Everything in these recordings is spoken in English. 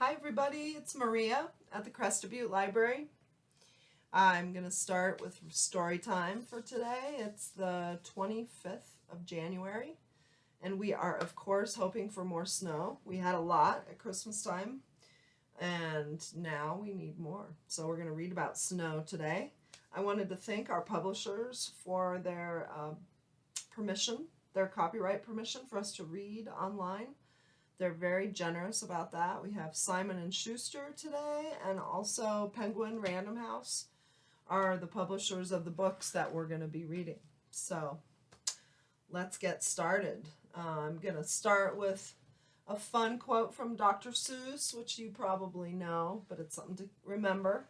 Hi everybody, it's Maria at the Crested Butte Library. I'm going to start with story time for today. It's the 25th of January, and we are of course hoping for more snow. We had a lot at Christmas time, and now we need more. So we're going to read about snow today. I wanted to thank our publishers for their permission, their copyright permission for us to read online. They're very generous about that. We have Simon and Schuster today, and also Penguin Random House are the publishers of the books that we're going to be reading. So let's get started. I'm going to start with a fun quote from Dr. Seuss, which you probably know, but it's something to remember.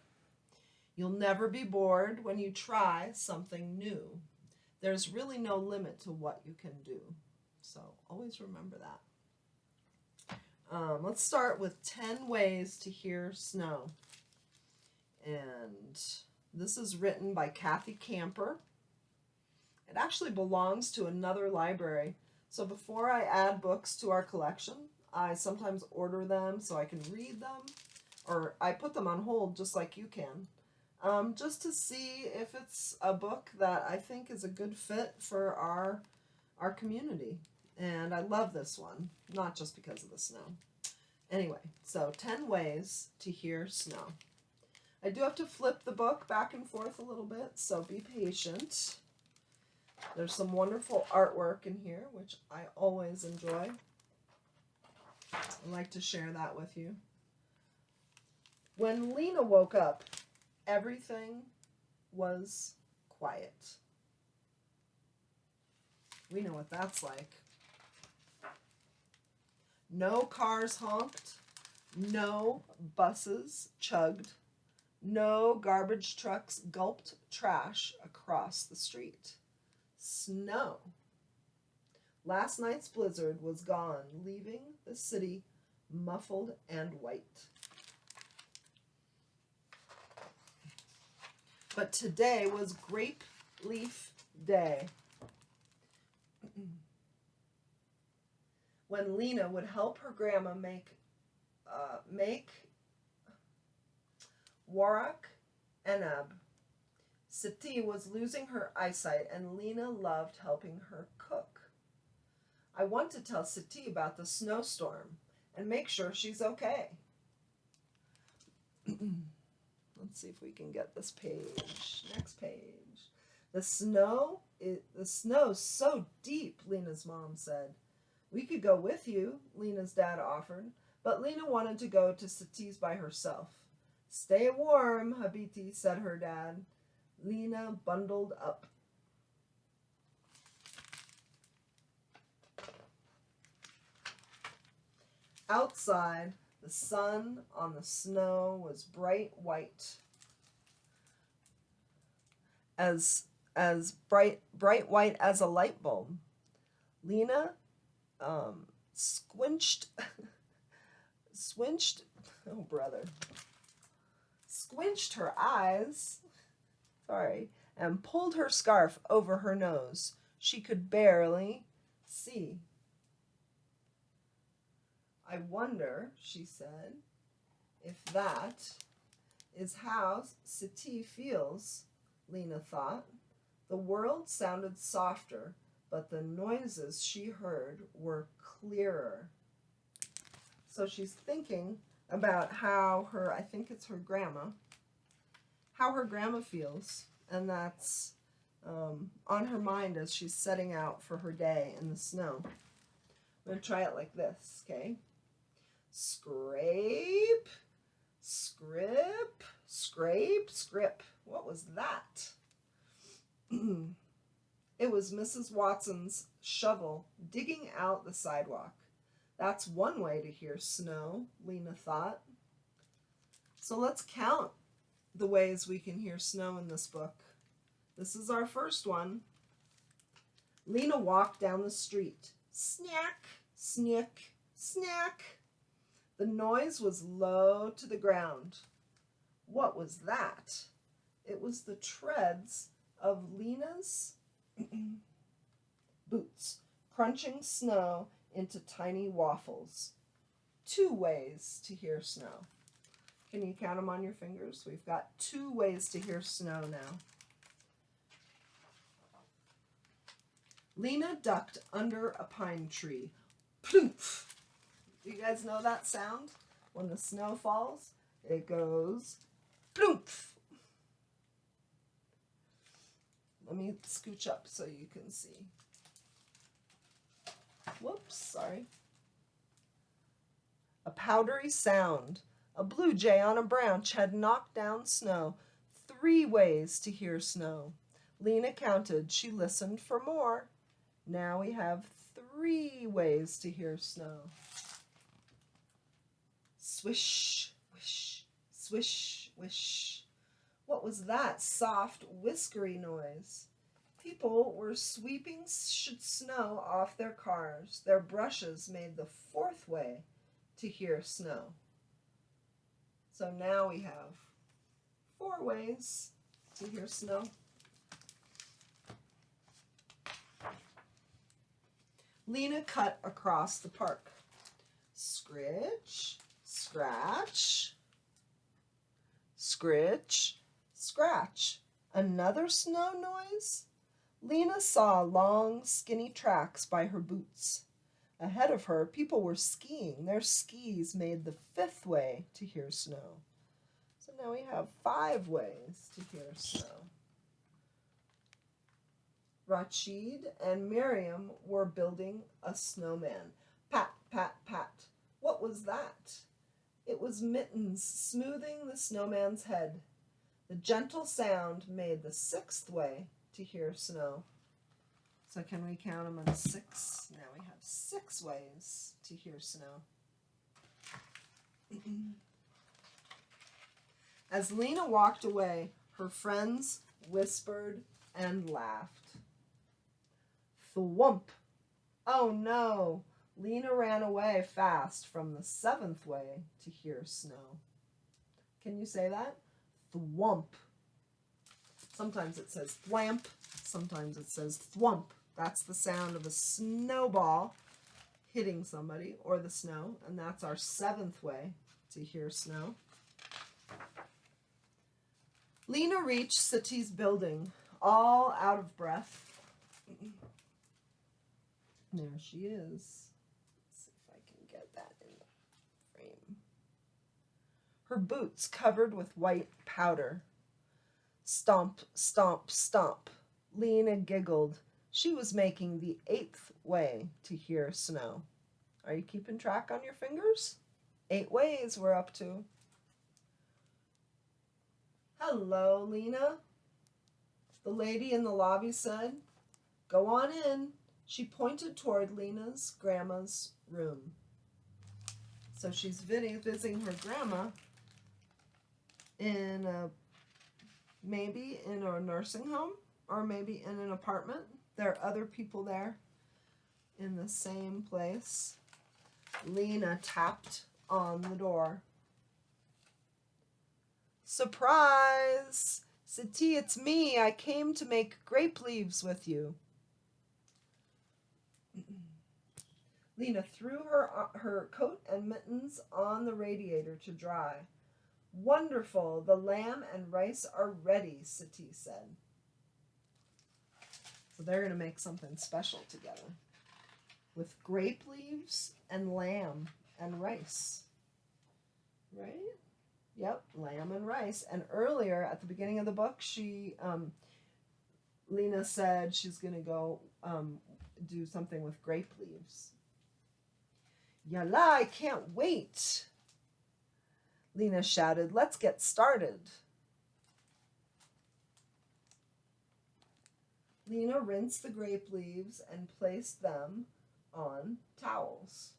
You'll never be bored when you try something new. There's really no limit to what you can do. So always remember that. Let's start with 10 ways to hear snow. And this is written by Kathy Camper. It actually belongs to another library. So before I add books to our collection, I sometimes order them so I can read them, or I put them on hold just like you can, just to see if it's a book that I think is a good fit for our community. And I love this one, not just because of the snow. Anyway, so 10 ways to hear snow. I do have to flip the book back and forth a little bit, so be patient. There's some wonderful artwork in here, which I always enjoy. I like to share that with you. When Lena woke up, everything was quiet. We know what that's like. No cars honked, no buses chugged, no garbage trucks gulped trash across the street. Snow. Last night's blizzard was gone, leaving the city muffled and white. But today was Grape Leaf Day. When Lena would help her grandma make Warrak Enab. Siti was losing her eyesight, and Lena loved helping her cook. I want to tell Siti about the snowstorm and make sure she's okay. Let's see if we can get this page. Next page. The snow's so deep, Lena's mom said. We could go with you, Lena's dad offered, but Lena wanted to go to Siti's by herself. Stay warm, Habiti, said her dad. Lena bundled up. Outside, the sun on the snow was bright white. As bright white as a light bulb. Lena squinched, squinched her eyes, and pulled her scarf over her nose. She could barely see. I wonder, she said, if that is how Siti feels, Lena thought. The world sounded softer, but the noises she heard were clearer. So she's thinking about how I think it's her grandma, how her grandma feels, and that's on her mind as she's setting out for her day in the snow. I'm going to try it like this, okay? Scrape, scrape, scrape, scrape. What was that? It was Mrs. Watson's shovel digging out the sidewalk. That's one way to hear snow, Lena thought. So let's count the ways we can hear snow in this book. This is our first one. Lena walked down the street. Snack, snick, snack. The noise was low to the ground. What was that? It was the treads of Lena's boots, crunching snow into tiny waffles. 2 ways to hear snow. Can you count them on your fingers? We've got 2 ways to hear snow now. Lena ducked under a pine tree. Ploof! Do you guys know that sound? When the snow falls, it goes ploof. Let me scooch up so you can see. Whoops, sorry. A powdery sound. A blue jay on a branch had knocked down snow. 3 ways to hear snow. Lena counted. She listened for more. Now we have 3 ways to hear snow. Swish, wish, swish, wish. What was that soft, whiskery noise? People were sweeping snow off their cars. Their brushes made the 4th way to hear snow. So now we have 4 ways to hear snow. Lena cut across the park. Scritch, scratch, scritch, scratch. Another snow noise? Lena saw long, skinny tracks by her boots. Ahead of her, people were skiing. Their skis made the 5th way to hear snow. So now we have 5 ways to hear snow. Rachid and Miriam were building a snowman. Pat, pat, pat. What was that? It was Mittens smoothing the snowman's head. The gentle sound made the 6th way to hear snow. So can we count them on 6? Now we have 6 ways to hear snow. As Lena walked away, her friends whispered and laughed. Thwump! Oh no! Lena ran away fast from the 7th way to hear snow. Can you say that? Thwump. Sometimes it says thwamp. Sometimes it says thwump. That's the sound of a snowball hitting somebody or the snow. And that's our 7th way to hear snow. Lena reached Sati's building, all out of breath. There she is. Let's see if I can get that in the frame. Her boots covered with white powder. Stomp, stomp, stomp. Lena giggled. She was making the 8th way to hear snow. Are you keeping track on your fingers? 8 ways we're up to. Hello, Lena. The lady in the lobby said, "Go on in." She pointed toward Lena's grandma's room. So she's visiting her grandma in maybe in a nursing home or maybe in an apartment. There are other people there in the same place. Lena tapped on the door. Surprise! Sati, it's me. I came to make grape leaves with you. Lena threw her coat and mittens on the radiator to dry. Wonderful, the lamb and rice are ready, Sati said. So they're going to make something special together with grape leaves and lamb and rice. Right? Yep, lamb and rice. And earlier at the beginning of the book, Lena said she's going to go do something with grape leaves. Yalla, I can't wait. Lena shouted, let's get started. Lena rinsed the grape leaves and placed them on towels.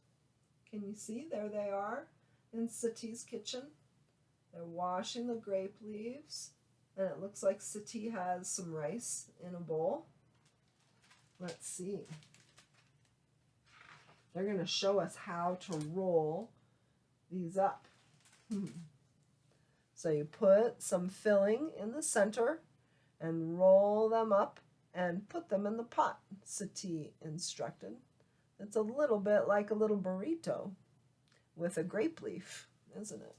Can you see? There they are in Sati's kitchen. They're washing the grape leaves, and it looks like Sati has some rice in a bowl. Let's see. They're going to show us how to roll these up. So you put some filling in the center and roll them up and put them in the pot, Sati instructed. It's a little bit like a little burrito. with a grape leaf, isn't it?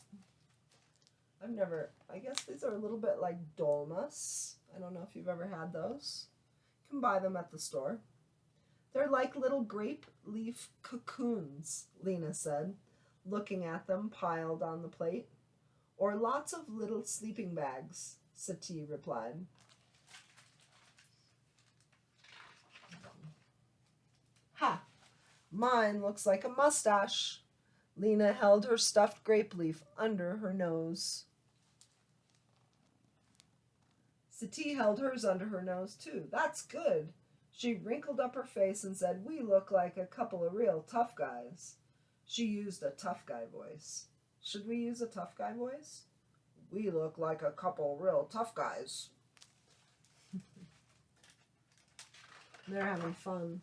I guess these are a little bit like dolmas. I don't know if you've ever had those. You can buy them at the store. They're like little grape leaf cocoons, Lena said, looking at them piled on the plate. Or lots of little sleeping bags, Sati replied. Ha! Mine looks like a mustache. Lena held her stuffed grape leaf under her nose. Sati held hers under her nose, too. That's good. She wrinkled up her face and said, we look like a couple of real tough guys. She used a tough guy voice. Should we use a tough guy voice? We look like a couple real tough guys. They're having fun.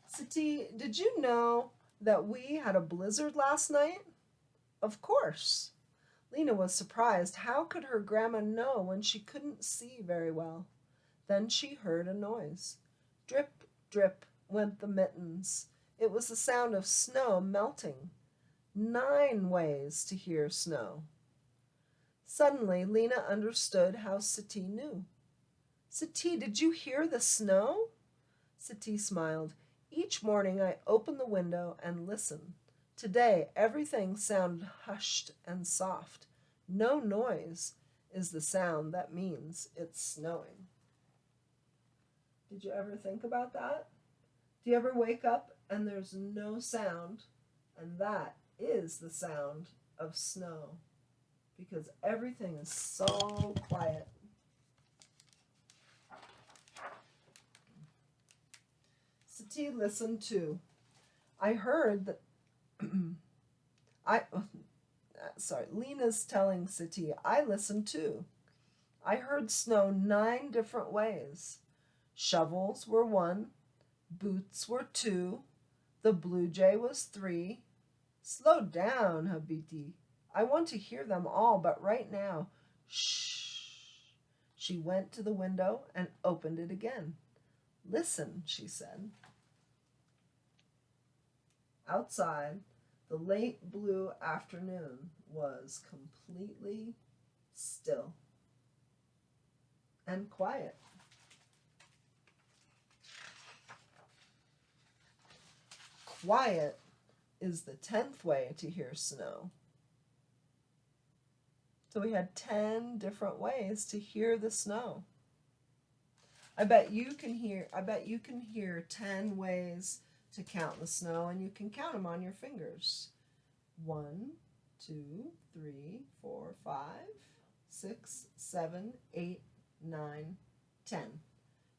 Sati, did you know that we had a blizzard last night? Of course. Lena was surprised. How could her grandma know when she couldn't see very well? Then she heard a noise. Drip, drip went the mittens. It was the sound of snow melting. 9 ways to hear snow. Suddenly, Lena understood how Sati knew. Sati, did you hear the snow? Sati smiled. Each morning I open the window and listen. Today, everything sounded hushed and soft. No noise is the sound that means it's snowing. Did you ever think about that? Do you ever wake up and there's no sound? And that is the sound of snow. Because everything is so quiet. Sati listened too. I heard that Lena's telling Sati, I listened too. I heard snow 9 different ways. Shovels were 1, boots were 2, the blue jay was 3. Slow down, Habiti. I want to hear them all, but right now, shh. She went to the window and opened it again. Listen, she said. Outside, the late blue afternoon was completely still and quiet. Quiet is the 10th way to hear snow. So we had 10 different ways to hear the snow. I bet you can hear 10 ways to count the snow, and you can count them on your fingers. 1, 2, 3, 4, 5, 6, 7, 8, 9, 10.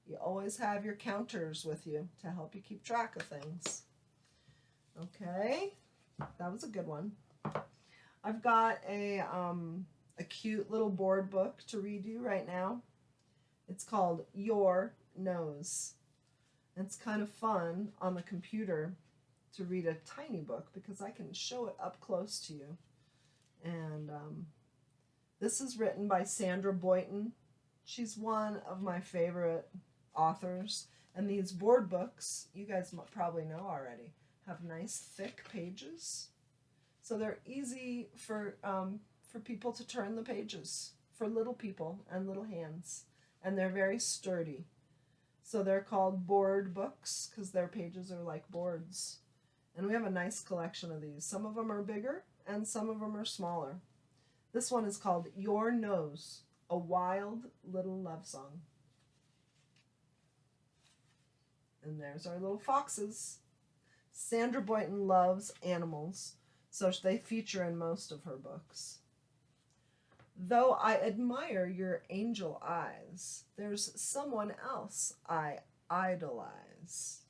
You always have your counters with you to help you keep track of things. Okay, that was a good one. I've got a cute little board book to read you right now. It's called Your Nose. It's kind of fun on the computer to read a tiny book because I can show it up close to you. And this is written by Sandra Boynton. She's one of my favorite authors. And these board books, you guys probably know already, have nice thick pages. So they're easy for people to turn the pages, for little people and little hands. And they're very sturdy. So they're called board books because their pages are like boards. And we have a nice collection of these. Some of them are bigger and some of them are smaller. This one is called Your Nose, a Wild Little Love Song. And there's our little foxes. Sandra Boynton loves animals, so they feature in most of her books. Though I admire your angel eyes, there's someone else I idolize.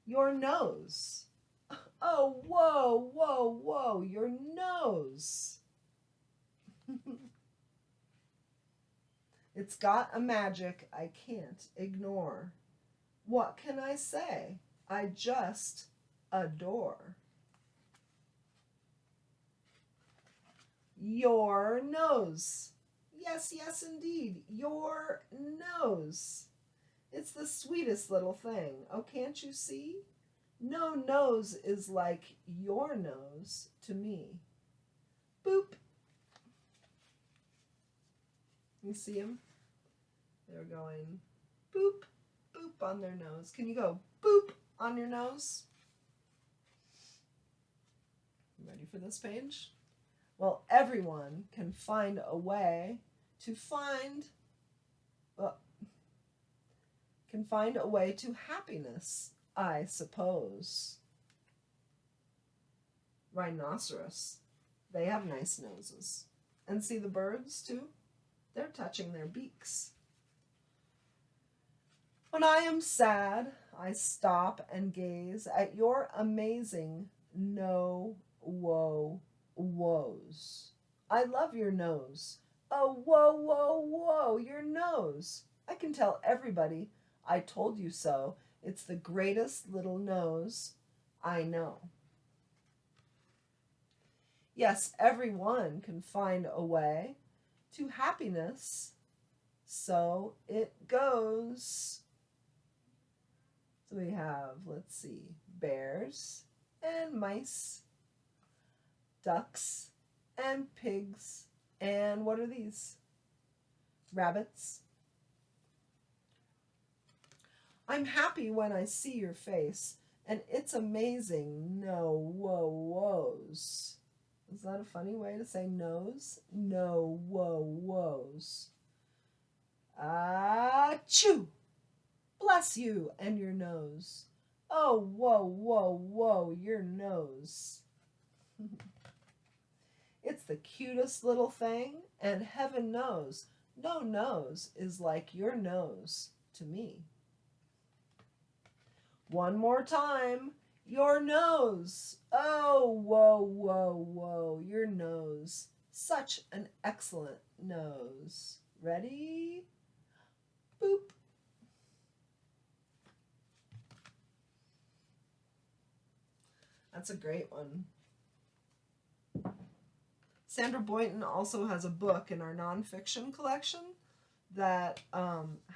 Your nose. Oh, whoa, whoa, whoa, your nose. It's got a magic I can't ignore. What can I say? I just adore. Your nose. Yes, yes, indeed. Your nose. It's the sweetest little thing. Oh, can't you see? No nose is like your nose to me. Boop. You see them? They're going boop, boop on their nose. Can you go boop on your nose? Ready for this page? Well, everyone can find a way to happiness, I suppose. Rhinoceros. They have nice noses. And see the birds too? They're touching their beaks. When I am sad, I stop and gaze at your amazing woes. I love your nose. Oh, whoa, your nose. I can tell everybody I told you so. It's the greatest little nose I know. Yes, everyone can find a way to happiness. So it goes. So we have, let's see, bears and mice, ducks and pigs, and what are these? Rabbits. I'm happy when I see your face, and it's amazing. No woes. Is that a funny way to say nose? No woes. Achoo! Bless you and your nose. Oh, whoa, your nose. It's the cutest little thing, and heaven knows, no nose is like your nose to me. One more time, your nose. Oh, whoa, your nose. Such an excellent nose. Ready? Boop. That's a great one. Sandra Boynton also has a book in our nonfiction collection that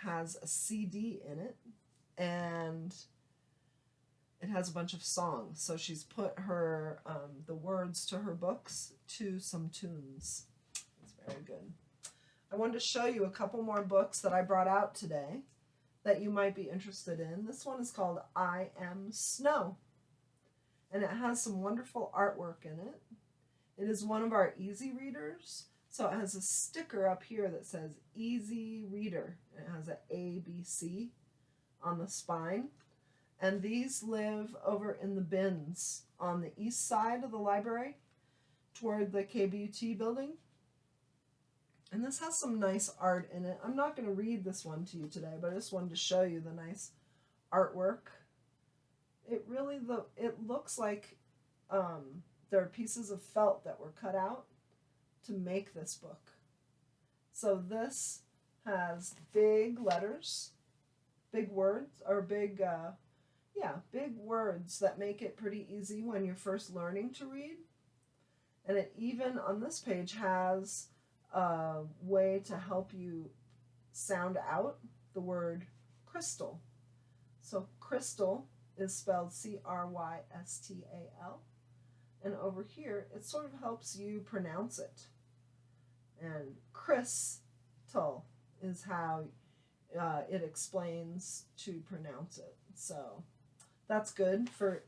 has a CD in it, and it has a bunch of songs. So she's put her the words to her books to some tunes. It's very good. I wanted to show you a couple more books that I brought out today that you might be interested in. This one is called I Am Snow, and it has some wonderful artwork in it. It is one of our easy readers, so it has a sticker up here that says Easy Reader. It has an ABC on the spine, and these live over in the bins on the east side of the library toward the KBUT building. And this has some nice art in it. I'm not going to read this one to you today, but I just wanted to show you the nice artwork. It looks like there are pieces of felt that were cut out to make this book. So this has big letters, big words, or big words that make it pretty easy when you're first learning to read. And it even on this page has a way to help you sound out the word crystal. So crystal is spelled Crystal. And over here, it sort of helps you pronounce it. And crystal is how it explains to pronounce it. So that's good for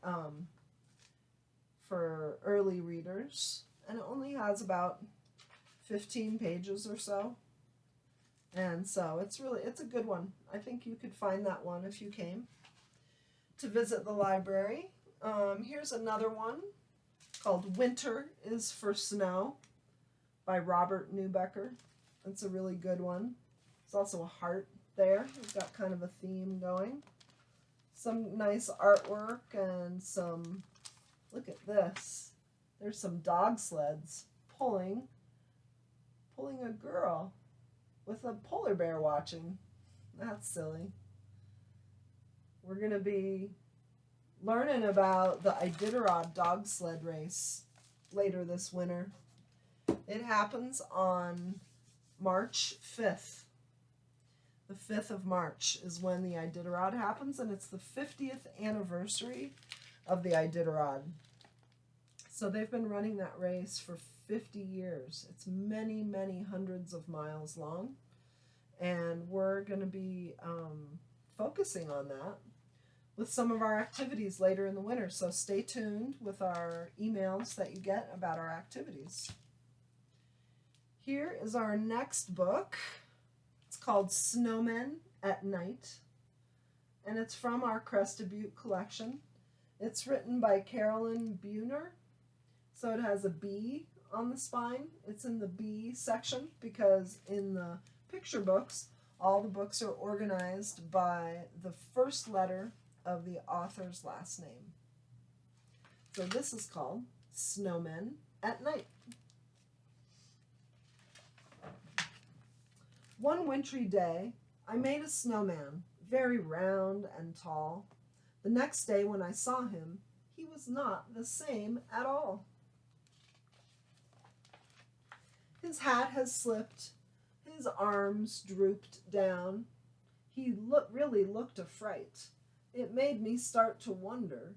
early readers. And it only has about 15 pages or so. And so it's a good one. I think you could find that one if you came to visit the library. Here's another one called Winter is for Snow by Robert Newbecker. It's a really good one. There's also a heart there. We've got kind of a theme going. Some nice artwork and some, look at this. There's some dog sleds pulling a girl with a polar bear watching. That's silly. We're going to be learning about the Iditarod dog sled race later this winter. It happens on March 5th. The 5th of March is when the Iditarod happens, and it's the 50th anniversary of the Iditarod. So they've been running that race for 50 years. It's many, many hundreds of miles long. And we're going to be focusing on that with some of our activities later in the winter. So stay tuned with our emails that you get about our activities. Here is our next book. It's called Snowmen at Night, and it's from our Crested Butte collection. It's written by Carolyn Buhner. So it has a B on the spine. It's in the B section because in the picture books, all the books are organized by the first letter of the author's last name. So this is called Snowmen at Night. One wintry day, I made a snowman, very round and tall. The next day when I saw him, he was not the same at all. His hat has slipped, his arms drooped down. He really looked a fright. It made me start to wonder,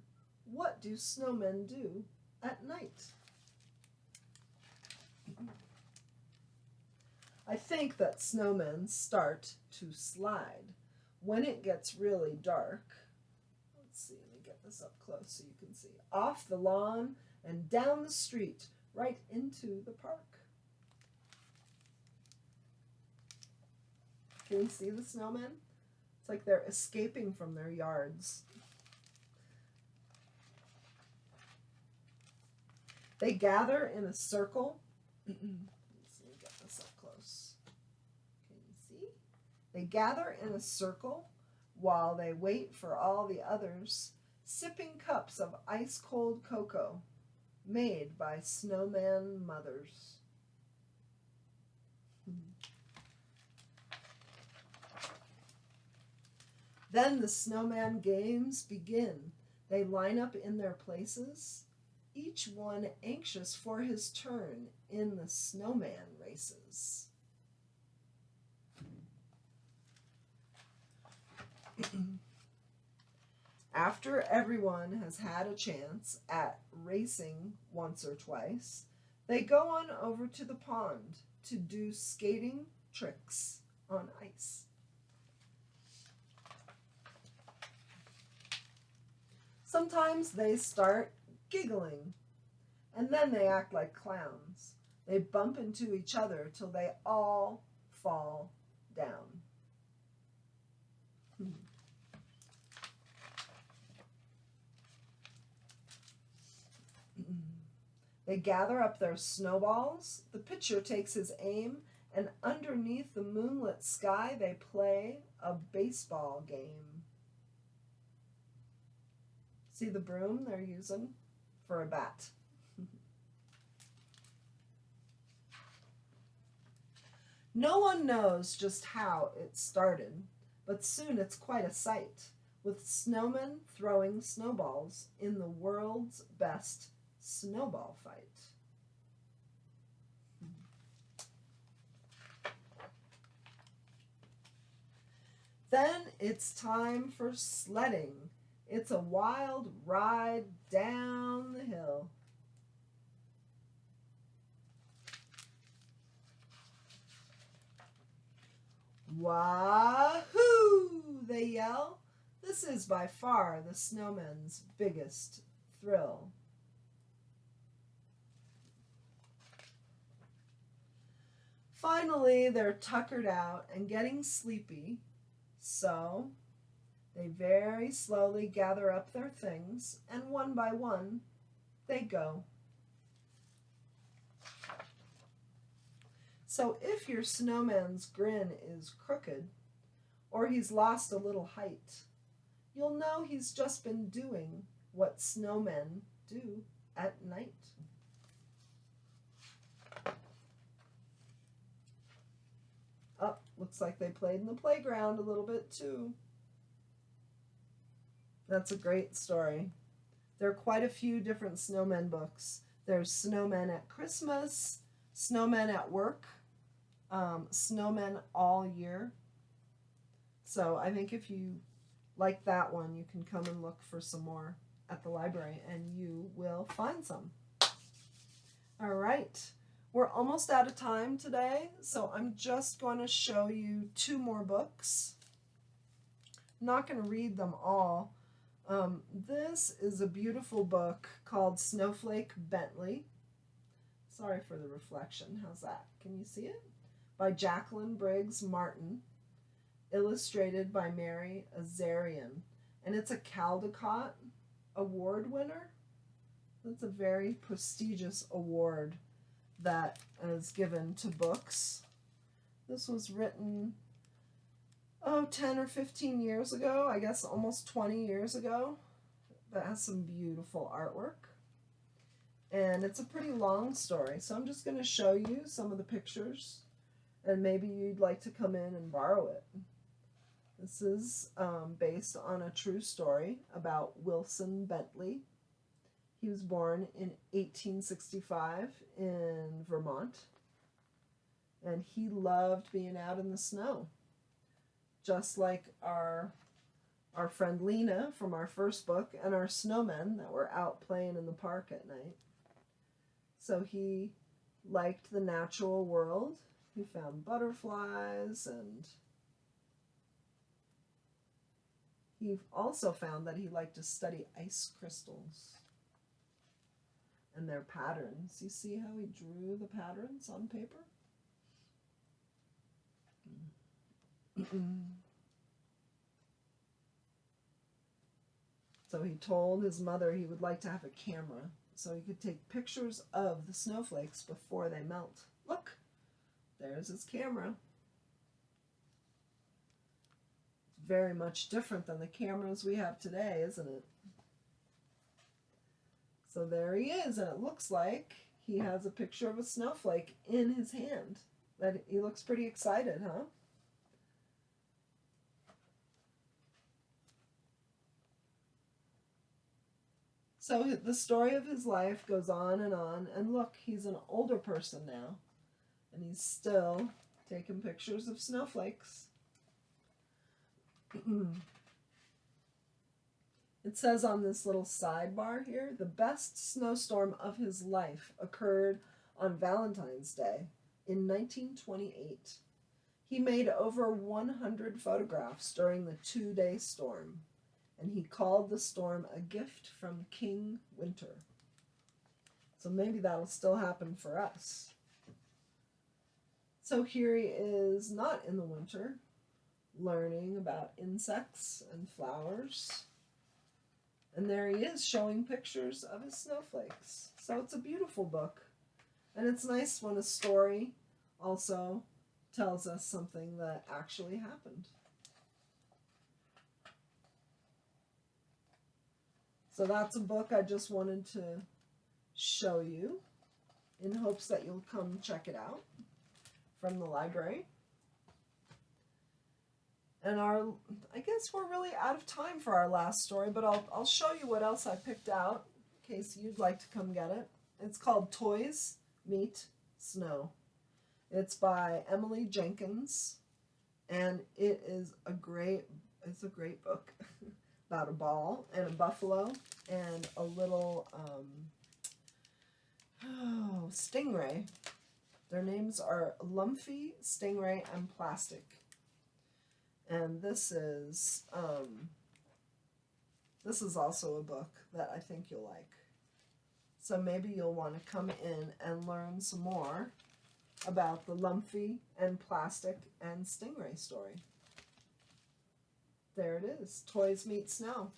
what do snowmen do at night? I think that snowmen start to slide when it gets really dark. Let's see, let me get this up close so you can see. Off the lawn and down the street, right into the park. Can you see the snowmen? It's like they're escaping from their yards. They gather in a circle. Let's see, get this up close. Can you see? They gather in a circle while they wait for all the others, sipping cups of ice-cold cocoa made by snowman mothers. Then the snowman games begin. They line up in their places, each one anxious for his turn in the snowman races. After everyone has had a chance at racing once or twice, they go on over to the pond to do skating tricks on ice. Sometimes they start giggling, and then they act like clowns. They bump into each other till they all fall down. They gather up their snowballs. The pitcher takes his aim, and underneath the moonlit sky they play a baseball game. See the broom they're using for a bat. No one knows just how it started, but soon it's quite a sight, with snowmen throwing snowballs in the world's best snowball fight. Then it's time for sledding. It's a wild ride down the hill. Wahoo! They yell. This is by far the snowmen's biggest thrill. Finally, they're tuckered out and getting sleepy, so they very slowly gather up their things, and one by one, they go. So if your snowman's grin is crooked, or he's lost a little height, you'll know he's just been doing what snowmen do at night. Oh, looks like they played in the playground a little bit too. That's a great story. There are quite a few different snowmen books. There's Snowmen at Christmas, Snowmen at Work, Snowmen All Year. So I think if you like that one, you can come and look for some more at the library, and you will find some. All right, we're almost out of time today, so I'm just going to show you 2 more books. I'm not going to read them all. This is a beautiful book called Snowflake Bentley. Sorry for the reflection. How's that? Can you see it? By Jacqueline Briggs Martin, illustrated by Mary Azarian. And it's a Caldecott Award winner. That's a very prestigious award that is given to books. This was written 10 or 15 years ago, I guess almost 20 years ago. That has some beautiful artwork. And it's a pretty long story, so I'm just going to show you some of the pictures, and maybe you'd like to come in and borrow it. This is based on a true story about Wilson Bentley. He was born in 1865 in Vermont, and he loved being out in the snow, just like our friend Lena from our first book and our snowmen that were out playing in the park at night. So he liked the natural world. He found butterflies, and he also found that he liked to study ice crystals and their patterns. You see how he drew the patterns on paper? So he told his mother he would like to have a camera so he could take pictures of the snowflakes before they melt. Look, there's his camera. Very much different than the cameras we have today, isn't it? So there he is, and it looks like he has a picture of a snowflake in his hand. That he looks pretty excited, huh? So the story of his life goes on, and look, he's an older person now, and he's still taking pictures of snowflakes. It says on this little sidebar here, the best snowstorm of his life occurred on Valentine's Day in 1928. He made over 100 photographs during the 2-day storm, and he called the storm a gift from King Winter. So maybe that'll still happen for us. So here he is, not in the winter, learning about insects and flowers. And there he is, showing pictures of his snowflakes. So it's a beautiful book. And it's nice when a story also tells us something that actually happened. So that's a book I just wanted to show you in hopes that you'll come check it out from the library. And I guess we're really out of time for our last story, but I'll show you what else I picked out in case you'd like to come get it. It's called Toys Meet Snow. It's by Emily Jenkins, and it's a great book about a ball and a buffalo and a little stingray. Their names are Lumpy, Stingray, and Plastic. And this is also a book that I think you'll like. So maybe you'll want to come in and learn some more about the Lumpy and Plastic and Stingray story. There it is, Toys Meet Snow.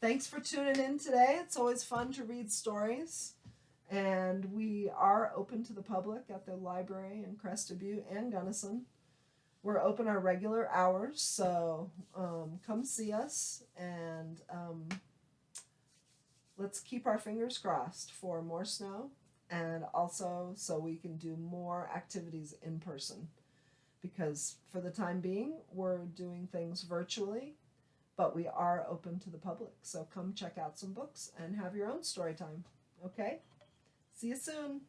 Thanks for tuning in today. It's always fun to read stories. And we are open to the public at the library in Crested Butte and Gunnison. We're open our regular hours, so come see us, and let's keep our fingers crossed for more snow, and also so we can do more activities in person, because for the time being we're doing things virtually, but we are open to the public. So come check out some books and have your own story time. Okay? See you soon.